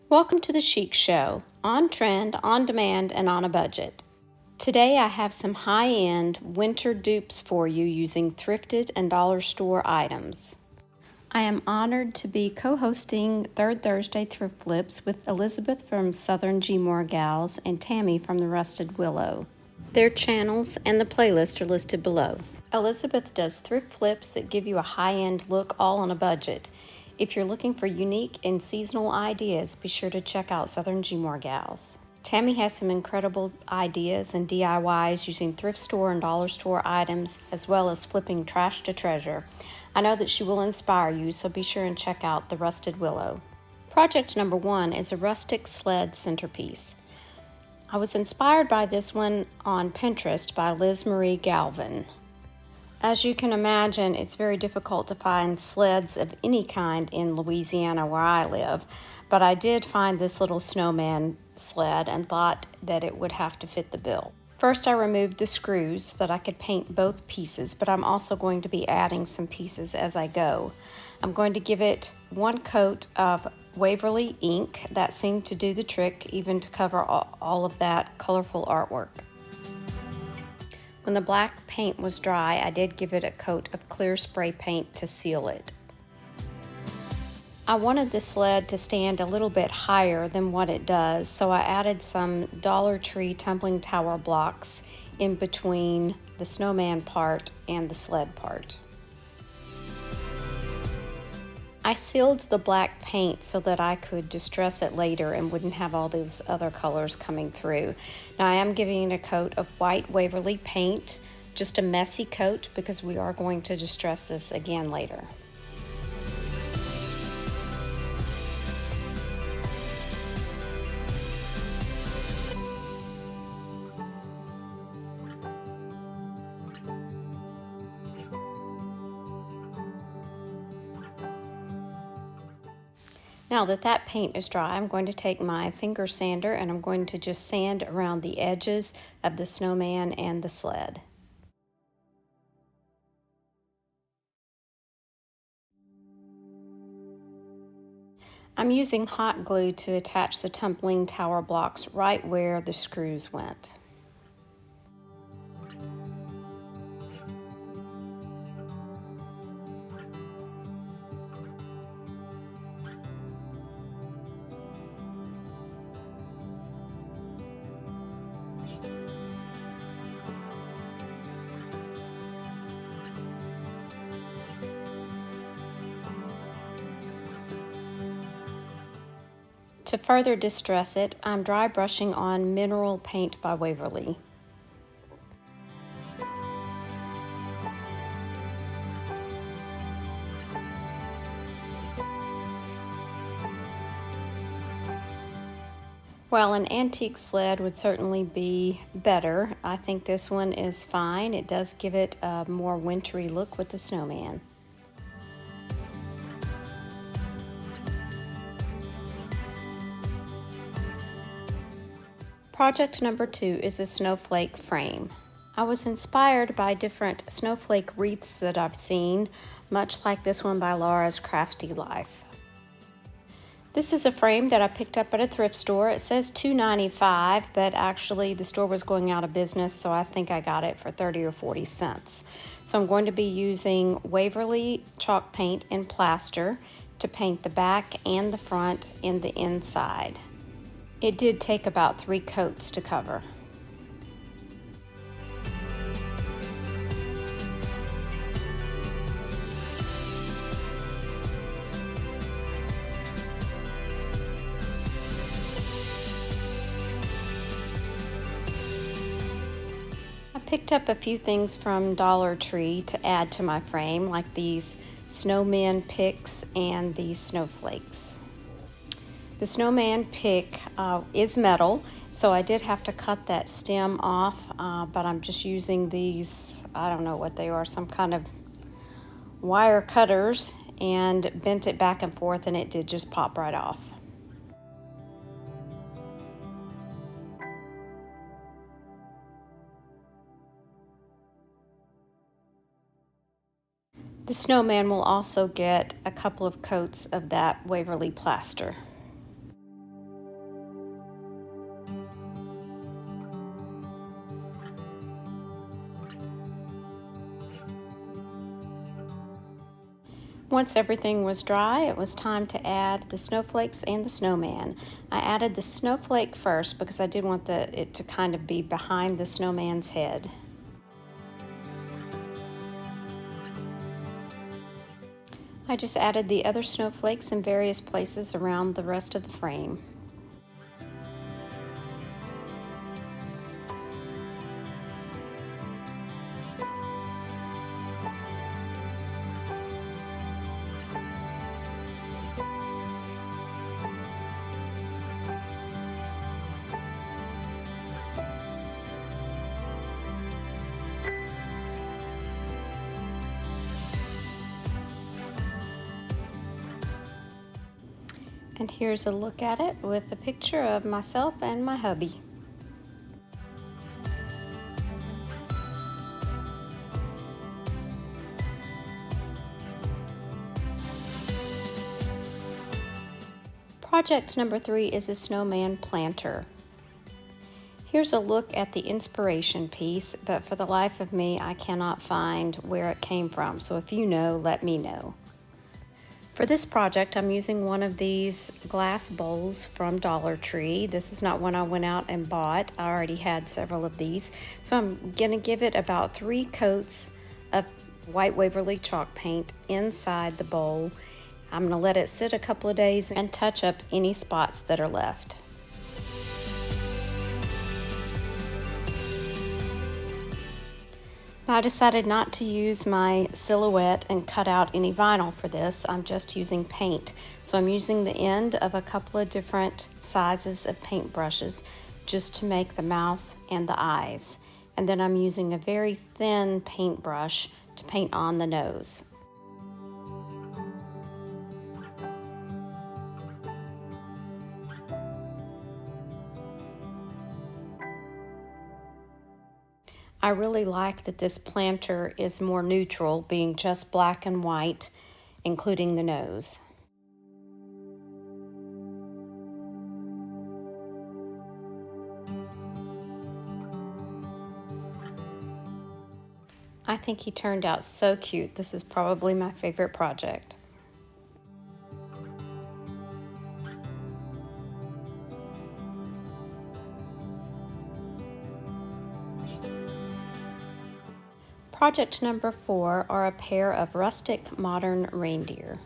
Welcome to the Chic Show, on trend, on demand, and on a budget. Today I have some high-end winter dupes for you using thrifted and dollar store items. I am honored to be co-hosting Third Thursday Thrift Flips with Elizabeth from Southern G-More Gals and Tammy from the Rusted Willow. Their channels and the playlist are listed below. Elizabeth does thrift flips that give you a high-end look all on a budget. If you're looking for unique and seasonal ideas, be sure to check out Southern G-More Gals. Tammy has some incredible ideas and DIYs using thrift store and dollar store items, as well as flipping trash to treasure. I know that she will inspire you, so be sure and check out the Rusted Willow. Project number 1 is a rustic sled centerpiece. I was inspired by this one on Pinterest by Liz Marie Galvin. As you can imagine, it's very difficult to find sleds of any kind in Louisiana where I live, but I did find this little Snowman sled and thought that it would have to fit the bill. First, I removed the screws so that I could paint both pieces, but I'm also going to be adding some pieces as I go. I'm going to give it one coat of Waverly ink. That seemed to do the trick, even to cover all of that colorful artwork. When the black paint was dry, I did give it a coat of clear spray paint to seal it. I wanted the sled to stand a little bit higher than what it does, so I added some Dollar Tree tumbling tower blocks in between the snowman part and the sled part. I sealed the black paint so that I could distress it later and wouldn't have all those other colors coming through. Now I am giving it a coat of white Waverly paint, just a messy coat because we are going to distress this again later. Now that paint is dry, I'm going to take my finger sander and I'm going to just sand around the edges of the snowman and the sled. I'm using hot glue to attach the tumbling tower blocks right where the screws went. To further distress it, I'm dry brushing on Mineral Paint by Waverly. While an antique sled would certainly be better, I think this one is fine. It does give it a more wintry look with the snowman. Project number 2 is a snowflake frame. I was inspired by different snowflake wreaths that I've seen, much like this one by Laura's Crafty Life. This is a frame that I picked up at a thrift store. It says $2.95, but actually the store was going out of business, so I think I got it for 30 or 40 cents. So I'm going to be using Waverly chalk paint and plaster to paint the back and the front and the inside. It did take about 3 coats to cover. I picked up a few things from Dollar Tree to add to my frame, like these snowman picks and these snowflakes. The snowman pick is metal, so I did have to cut that stem off, but I'm just using these, I don't know what they are, some kind of wire cutters, and bent it back and forth, and it did just pop right off. The snowman will also get a couple of coats of that Waverly plaster. Once everything was dry, it was time to add the snowflakes and the snowman. I added the snowflake first because I did want it to kind of be behind the snowman's head. I just added the other snowflakes in various places around the rest of the frame. And here's a look at it with a picture of myself and my hubby. Project number 3 is a snowman planter. Here's a look at the inspiration piece, but for the life of me, I cannot find where it came from. So if you know, let me know. For this project, I'm using one of these glass bowls from Dollar Tree. This is not one I went out and bought. I already had several of these. So I'm gonna give it about 3 coats of white Waverly chalk paint inside the bowl. I'm gonna let it sit a couple of days and touch up any spots that are left. Now, I decided not to use my silhouette and cut out any vinyl for this. I'm just using paint. So I'm using the end of a couple of different sizes of paint brushes just to make the mouth and the eyes. And then I'm using a very thin paintbrush to paint on the nose. I really like that this planter is more neutral, being just black and white, including the nose. I think he turned out so cute. This is probably my favorite project. Project number 4 are a pair of rustic modern reindeer.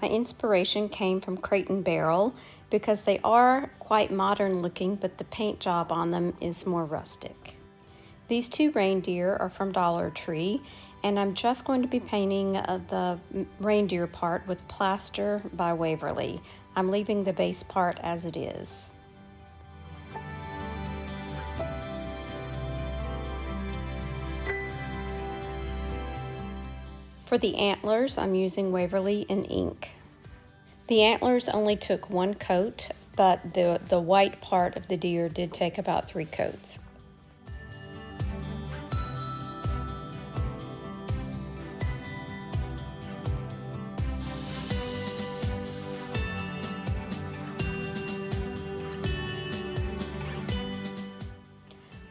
My inspiration came from Crate and Barrel because they are quite modern looking, but the paint job on them is more rustic. These 2 reindeer are from Dollar Tree, and I'm just going to be painting the reindeer part with plaster by Waverly. I'm leaving the base part as it is. For the antlers, I'm using Waverly in ink. The antlers only took 1 coat, but the white part of the deer did take about 3 coats.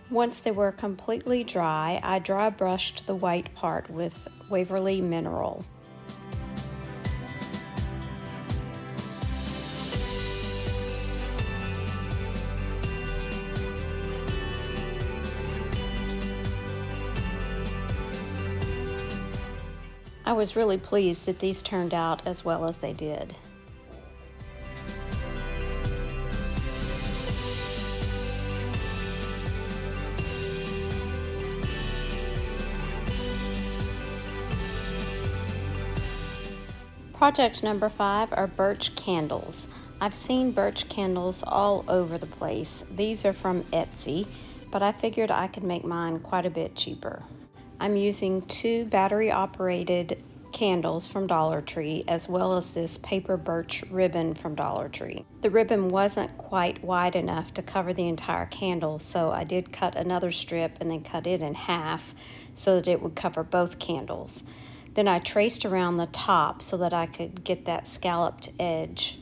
Once they were completely dry, I dry brushed the white part with Waverly Mineral. I was really pleased that these turned out as well as they did. Project number 5 are birch candles. I've seen birch candles all over the place. These are from Etsy, but I figured I could make mine quite a bit cheaper. I'm using 2 battery-operated candles from Dollar Tree, as well as this paper birch ribbon from Dollar Tree. The ribbon wasn't quite wide enough to cover the entire candle, so I did cut another strip and then cut it in half so that it would cover both candles. Then I traced around the top so that I could get that scalloped edge.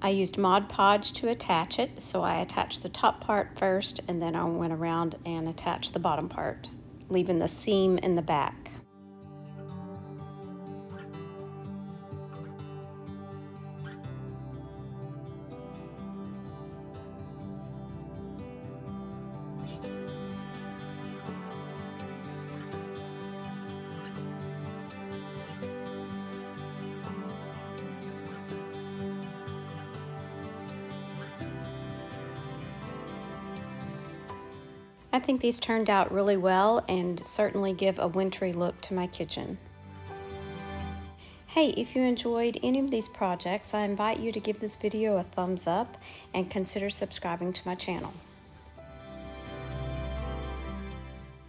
I used Mod Podge to attach it, so I attached the top part first and then I went around and attached the bottom part, leaving the seam in the back. I think these turned out really well and certainly give a wintry look to my kitchen. Hey, if you enjoyed any of these projects, I invite you to give this video a thumbs up and consider subscribing to my channel.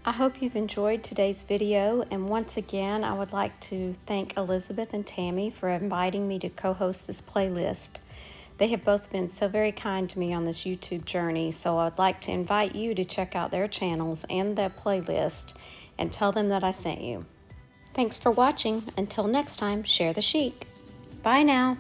I hope you've enjoyed today's video, and once again I would like to thank Elizabeth and Tammy for inviting me to co-host this playlist. They have both been so very kind to me on this YouTube journey, so I would like to invite you to check out their channels and their playlist and tell them that I sent you. Thanks for watching. Until next time, share the chic. Bye now.